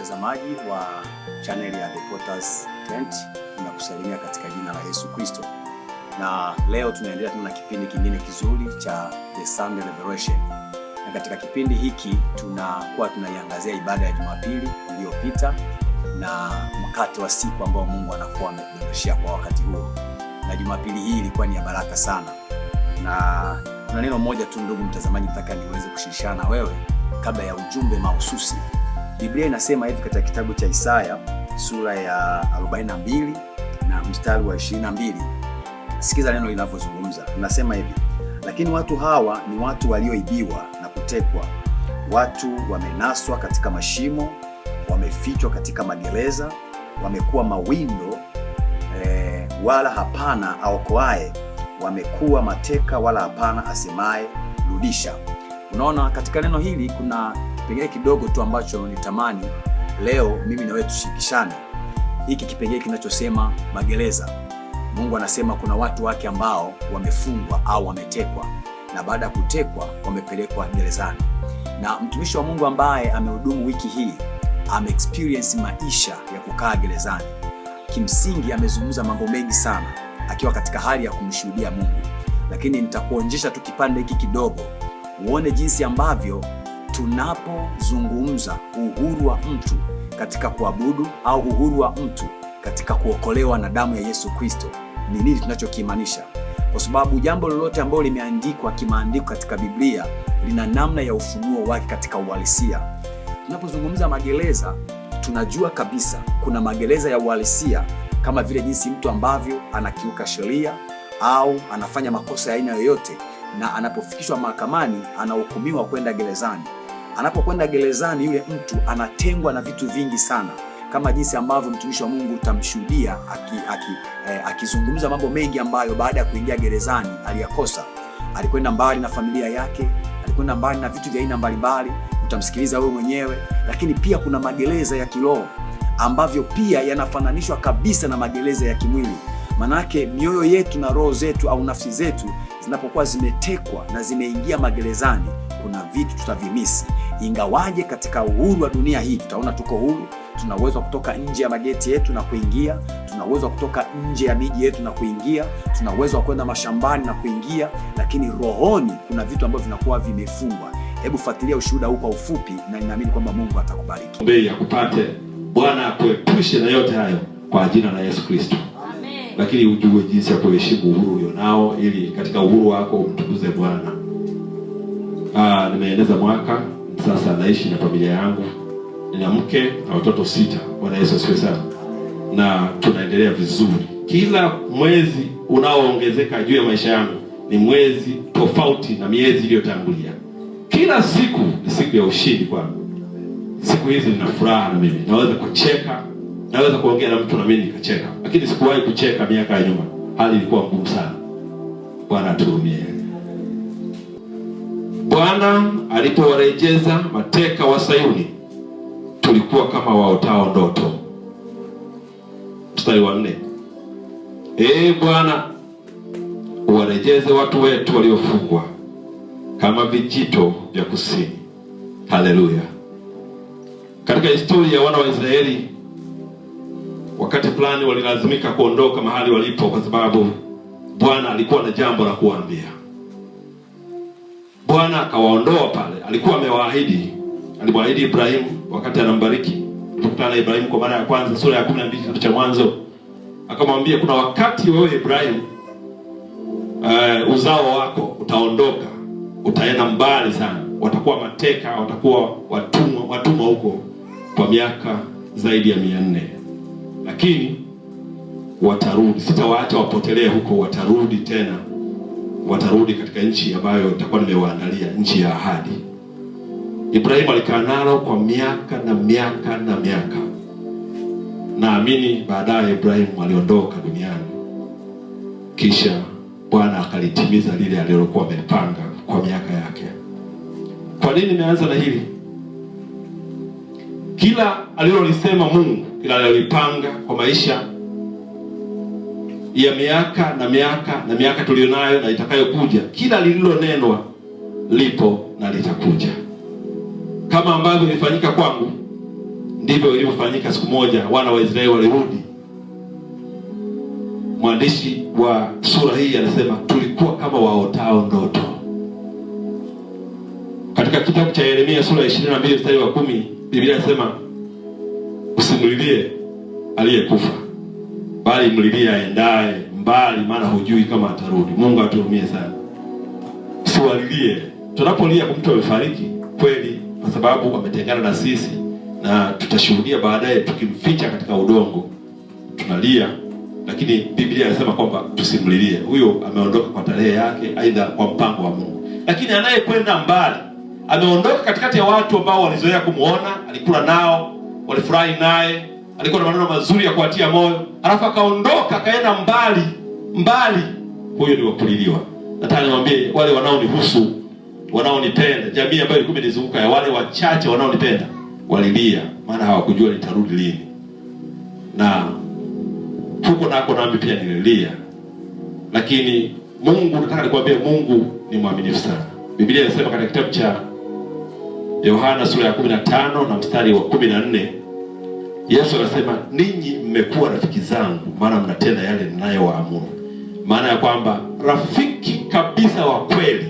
mtazamaji wa channel ya The Potter's Tent, ninakusalimia katika jina la Yesu Kristo. Na leo tunaendelea na kipindi kingine kizuri cha The Sunday Revelation. Na katika kipindi hiki tunakuwa tunaiangazia ibada ya Jumapili iliyopita na mkate wa siku ambao Mungu anakuwa ametudondoshia kwa wakati huo. Na Jumapili hii ilikuwa ni ya baraka sana. Na kuna neno moja tu ndugu mtazamaji nataka niweze kushirikishana na wewe kabla ya ujumbe mahususi. Biblia inasema hivi katika kitabu cha Isaya sura ya 42 na mstari wa 22. Sikiza neno linavyozungumza. Linasema hivi: lakini watu hawa ni watu walioibiwa na kutekwa, watu wamenaswa katika mashimo, wamefichwa katika magereza, wamekuwa mawindo wala hapana aokoaye, wamekuwa mateka wala hapana asemaye rudisha. Unaona, katika neno hili kuna kipengele kidogo tu ambacho nitamani leo mimi na wewe tushirikishane. Hiki kipengele kinachosema magereza. Mungu anasema kuna watu wake ambao wamefungwa au wametekwa, na baada ya kutekwa wamepelekwa gerezani. Na mtumishi wa Mungu ambaye amehudumu wiki hii ame-experience maisha ya kukaa gerezani. Kimsingi amezungumza mambo mengi sana akiwa katika hali ya kumshuhudia Mungu. Lakini nitakuonyesha tu kipande hiki kidogo uone jinsi ambavyo tunapozungumza uhuru wa mtu katika kuabudu au uhuru wa mtu katika kuokolewa na damu ya Yesu Kristo ni nini tunachokimaanisha. Kwa sababu jambo lolote ambalo limeandikwa kimaandiko katika Biblia lina namna ya ufunuo wake katika uhalisia. Tunapozungumza magereza, tunajua kabisa kuna magereza ya uhalisia kama vile jinsi mtu ambavyo anakiuka sheria au anafanya makosa ya aina yoyote, na anapofikishwa mahakamani anahukumiwa kwenda gerezani. Anapokwenda gerezani, yule mtu anatengwa na vitu vingi sana, kama jinsi ambavyo mtumishi wa Mungu utamshuhudia akizungumza mambo mengi ambayo baada ya kuingia gerezani aliyakosa. Alikwenda mbali na familia yake, alikwenda mbali na vitu vya aina mbalimbali, utamsikiliza wewe mwenyewe. Lakini pia kuna magereza ya kiroho ambavyo pia yanafananishwa kabisa na magereza ya kimwili. Manake mioyo yetu na roho zetu au nafsi zetu zinapokuwa zimetekwa na zimeingia magerezani, kuna vitu tutavimisi. Ingawaje katika uhuru wa dunia hii tutaona tuko huru, tuna uwezo wa kutoka nje ya mageti yetu na kuingia, tuna uwezo wa kutoka nje ya miji yetu na kuingia, tuna uwezo wa kwenda mashambani na kuingia, lakini rohoni kuna vitu ambavyo vinakuwa vimefungwa. Hebu fuatilia ushuhuda huu kwa ufupi, na ninaamini kwamba Mungu atakubariki. Mbele ya kupate Bwana akuepushe na yote hayo kwa jina la Yesu Kristo. Amen. Lakini ujue jinsi ya kuheshimu uhuru ulionao ili katika uhuru wako umtukuze Bwana. Nimeeneza mwaka sasa, naishi na familia yangu. Nina mke na watoto 6. Bwana Yesu asifiwe sana. Na tunaendelea vizuri. Kila mwezi unaoongezeka juu ya maisha yangu ni mwezi tofauti na miezi iliyotangulia. Kila siku ni siku ya ushindi kwangu. Siku hizi nina furaha na mimi. Naweza kucheka, naweza kuongea na mtu na mimi nikacheka. Lakini sikuwahi kucheka miaka ya nyuma. Hali ilikuwa ngumu sana. Bwana atuhurumie. Bwana alipowarejeza mateka wa Sayuni, tulikuwa kama waotao ndoto. Mstari wa 4. Bwana, uwarejeze watu wetu waliofungwa kama vijito vya kusini. Haleluya. Katika historia ya wana wa Israeli, wakati fulani walilazimika kuondoka mahali walipo kwa sababu Bwana alikuwa na jambo la kuwaambia. Bwana akawaondoa pale. Alikuwa amewaahidi, alimwahidi Ibrahimu wakati anambariki. Tukutana na Ibrahimu kwa mara ya kwanza sura ya 12 kitabu cha Mwanzo. Akamwambia kuna wakati wewe Ibrahimu, uzao wako utaondoka, utaenda mbali sana, watakuwa mateka, watakuwa watumwa huko kwa miaka zaidi ya 400. Lakini watarudi, sitawaacha wapotelee huko, watarudi tena. Watarudi katika nchi ambayo nitakuwa nimewaandalia, nchi ya ahadi. Ibrahimu alikaa nalo kwa miaka na miaka na miaka. Naamini baadaye Ibrahimu aliondoka duniani. Kisha Bwana akalitimiza lile alilokuwa amepanga kwa miaka yake. Kwa nini nimeanza na hili? Kila alilolisema Mungu, kila alilopanga kwa maisha ya miaka na miaka na miaka tulionayo na itakayokuja, kila lililonenwa lipo na litakuja. Kama ambavyo ilifanyika kwangu, ndivyo ilivyofanyika siku moja. Wana wa Israeli walirudi. Mwandishi wa sura hii anasema tulikuwa kama waotao ndoto. Katika kitabu cha Yeremia sura ya 22 mstari wa 10, Biblia inasema usimlilie aliyekufa, bali mlilie aendaye mbali, maana hujui kama atarudi. Mungu atuhurumie sana. Usiwalilie. Tunapolia kwa mtu amefariki kweli, kwa sababu ametengana na sisi, na tutashuhudia baadaye tukimficha katika udongo, tunalia. Lakini Biblia inasema kwamba tusimlilie. Huyo ameondoka kwa tarehe yake, aidha kwa mpango wa Mungu. Lakini anayekwenda mbali, ameondoka katikati ya watu ambao walizoea kumuona, alikula nao, walifurahi naye, alikuwa na maneno mazuri ya kuatia moyo, alafu akaondoka akaenda mbali, huyo ni wakuliliwa. Nataka niwaambie wale wanaonihusu, wanaonipenda, jamii ambayo ilikuwa imenizunguka, ya wale wachache wanaonipenda, walilia, maana hawakujua nitarudi lini. Na huko nako nami pia nililia. Lakini Mungu, nataka nikwambie, Mungu ni mwaminifu sana. Biblia inasema katika kitabu cha Yohana sura ya 15 na mstari wa 14, Yesu anasema ninyi mmekuwa rafiki zangu maana mnatenda yale ninayowaamuru. Maana ya kwamba rafiki kabisa wa kweli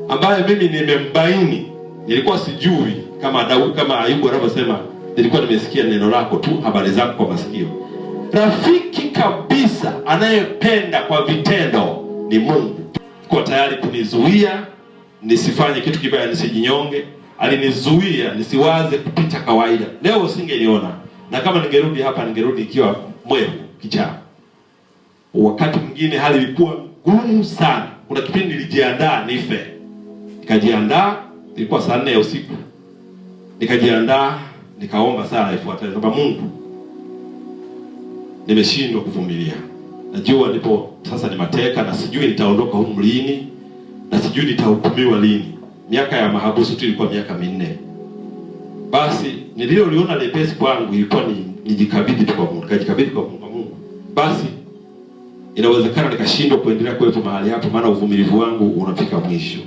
ambaye mimi nimembaini, nilikuwa sijui kama Daudi, kama Ayubu anavyosema, nilikuwa nimesikia neno lako tu, habari zako kwa masikio. Rafiki kabisa anayependa kwa vitendo ni Mungu. Kwa tayari kunizuia nisifanye kitu kibaya, nisijinyonge. Alinizuia nisiwaze kupita kawaida. Leo usingeniona, na kama ningerudi hapa ningerudi ikiwa mwehu kichaa. Wakati mwingine hali ilikuwa ngumu sana. Kuna kipindi nilijiandaa nife. Nikajiandaa, ilikuwa saa 4 ya usiku. Nikajiandaa, nikaomba sala ifuatayo, kwamba Mungu, nimeshindwa kuvumilia. Najua ndipo sasa ni mateka, na sijui nitaondoka humu lini, na sijui nitahukumiwa lini. Miaka ya mahabusu tu ilikuwa miaka 4. Basi nililoliona lepesi kwangu ilikuwa nijikabidhi tu kwa Mungu. Nikajikabidhi kwa Mungu. Basi inawezekana nikashindwa kuendelea kuwepo mahali hapo, maana uvumilivu wangu unafika mwisho.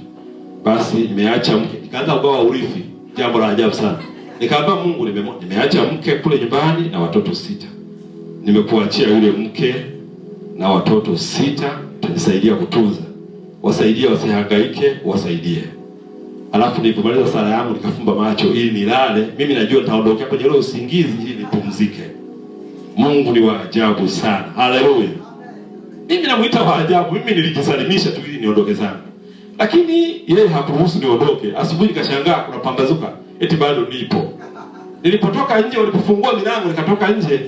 Basi nimeacha mke, nikaanza kugawa urithi, jambo la ajabu sana. Nikaambia Mungu, nimeacha mke kule nyumbani na watoto 6. Nimekuachia yule mke na watoto 6, utanisaidia kutunza. Wasaidie, wasihangaike, wasaidie. Alafu nilipomaliza sala yangu nikafumba macho ili nilale. Mimi najua nitaondokea kwenye ile usingizi ili nipumzike. Mungu ni wa ajabu sana. Haleluya. Mimi namuita wa ajabu. Mimi nilijisalimisha tu ili niondoke zangu. Lakini yeye hakuruhusu niondoke. Asubuhi nikashangaa kuna pambazuka, eti bado nipo. Nilipotoka nje, walipofungua milango nikatoka nje,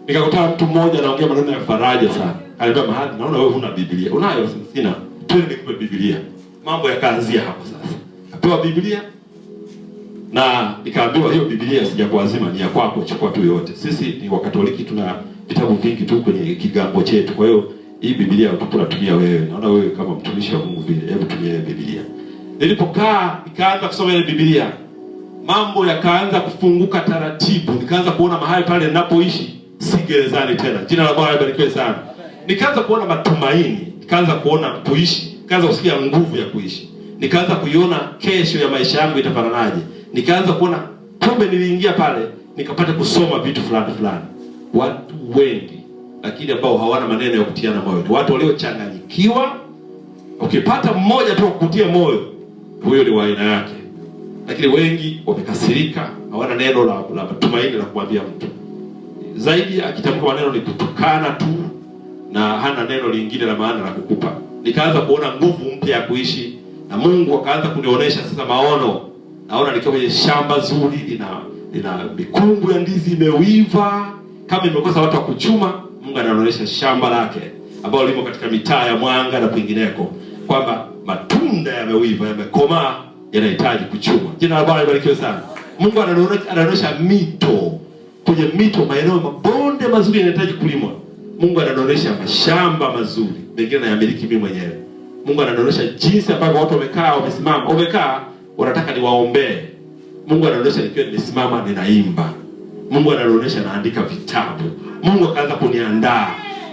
nikakutana mtu mmoja anaongea maneno ya faraja sana. Aliniambia, mahali naona wewe huna Biblia. Unayo? Sina. Twende nikupe Biblia. Mambo yakaanzia hapo sasa. Kapewa Biblia na nikaambiwa hiyo Biblia sijakuazima, ni ya kwako, chukua tu yote. Sisi ni Wakatoliki, tuna vitabu vingi tu kwenye kigambo chetu. Kwa hiyo hii Biblia utatumia wewe. Naona wewe kama mtumishi wa Mungu vile, hebu tumie Biblia. Nilipokaa nikaanza kusoma ile Biblia, mambo yakaanza kufunguka taratibu. Nikaanza kuona mahali pale ninapoishi si gerezani tena. Jina la Bwana libarikiwe sana. Nikaanza kuona matumaini, nikaanza kuona kuishi, nikaanza kusikia nguvu ya kuishi. Nikaanza kuiona kesho ya maisha yangu itafananaje. Nikaanza kuona kumbe niliingia pale nikapata kusoma vitu fulani. Watu wengi lakini ambao hawana maneno ya kutiana moyo. Watu waliochanganyikiwa. Ukipata mmoja tu kukutia moyo, huyo ni wa aina yake. Lakini wengi wamekasirika, hawana neno la matumaini la kumwambia mtu. Zaidi akitamka maneno ni kutukana tu, na hana neno lingine la maana la kukupa. Nikaanza kuona nguvu mpya ya kuishi, na Mungu akaanza kunionyesha sasa maono. Naona nikiwa kwenye shamba zuri, ina mikungu ya ndizi imeiva, kama imekosa watu wa kuchuma, Mungu anaonyesha shamba lake ambalo limo katika mitaa ya Mwanga na kwingineko, kwamba matunda yameiva, yamekomaa, yanahitaji kuchumwa. Jina la Bwana libarikiwe sana. Mungu anaonyesha mito, kwenye mito, maeneo mabonde mazuri yanahitaji kulimwa. Mungu anaonyesha mashamba mazuri, mengine nayamiliki mimi mwenyewe. Mungu anaonyesha jinsi ambavyo watu wamekaa wanataka niwaombee. Mungu anaonyesha nikiwa nimesimama ninaimba. Mungu anaonyesha naandika vitabu. Mungu akaanza kuniandaa.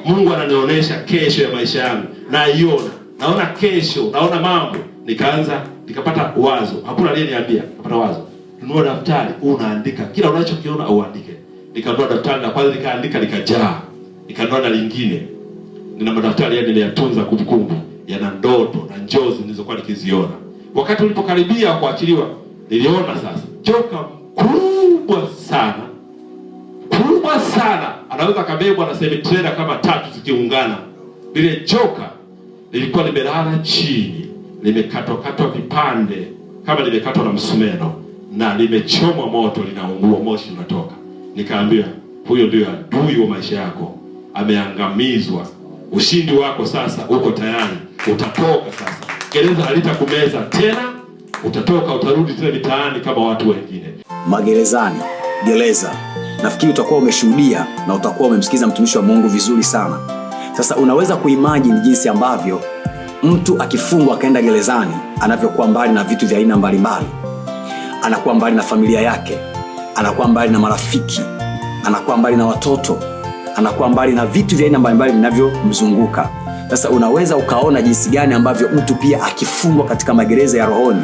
Mungu ananionyesha kesho ya maisha yangu. Naona kesho, naona mambo. Nikapata wazo. Hakuna aliyeniambia, nikapata wazo. nunua daftari, unaandika kila unachokiona uandike. Nikanunua daftari na kwanza nikaandika likajaa. Nikanunua na lingine. Nina madaftari yani nimeyatunza kumbukumbu, yana ndoto na njozi nilizokuwa nikiziona. Wakati ulipokaribia kuachiliwa, niliona sasa joka kubwa sana. Kubwa sana. Anaweza kabebwa na semi-trailer kama 3 zikiungana. Lile joka lilikuwa limelala chini, limekatwa vipande kama limekatwa na msumeno na limechomwa moto, linaungua, moshi unatoka. Nikaambia, huyo ndio adui wa maisha yako, ameangamizwa. Ushindi wako sasa uko tayari, utatoka sasa. Gereza halitakumeza tena, utatoka, utarudi tena mitaani kama watu wengine. Magerezani, gereza. Nafikiri utakuwa umeshuhudia na utakuwa umemsikiza mtumishi wa Mungu vizuri sana. Sasa unaweza kuimagine jinsi ambavyo mtu akifungwa akaenda gerezani anavyokuwa mbali na vitu vya aina mbalimbali. Anakuwa mbali na familia yake, anakuwa mbali na marafiki, anakuwa mbali na watoto, anakuwa mbali na vitu vya aina mbalimbali vinavyomzunguka. Sasa unaweza ukaona jinsi gani ambavyo mtu pia akifungwa katika magereza ya rohoni.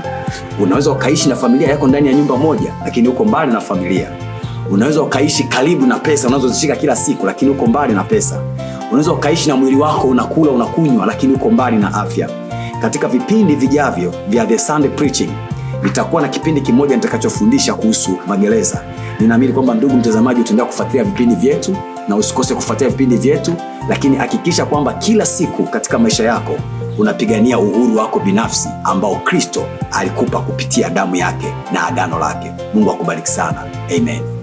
Unaweza ukaishi na familia yako ndani ya nyumba moja, lakini uko mbali na familia. Unaweza ukaishi karibu na pesa unazozishika kila siku, lakini uko mbali na pesa. Unaweza ukaishi na mwili wako, unakula unakunywa, lakini uko mbali na afya. Katika vipindi vijavyo vya The Sunday Preaching nitakuwa na kipindi kimoja nitakachofundisha kuhusu magereza. Ninaamini kwamba ndugu mtazamaji utaendelea kufuatilia vipindi vyetu, na usikose kufuatilia vipindi vyetu, lakini hakikisha kwamba kila siku katika maisha yako unapigania uhuru wako binafsi ambao Kristo alikupa kupitia damu yake na agano lake. Mungu akubariki sana. Amen.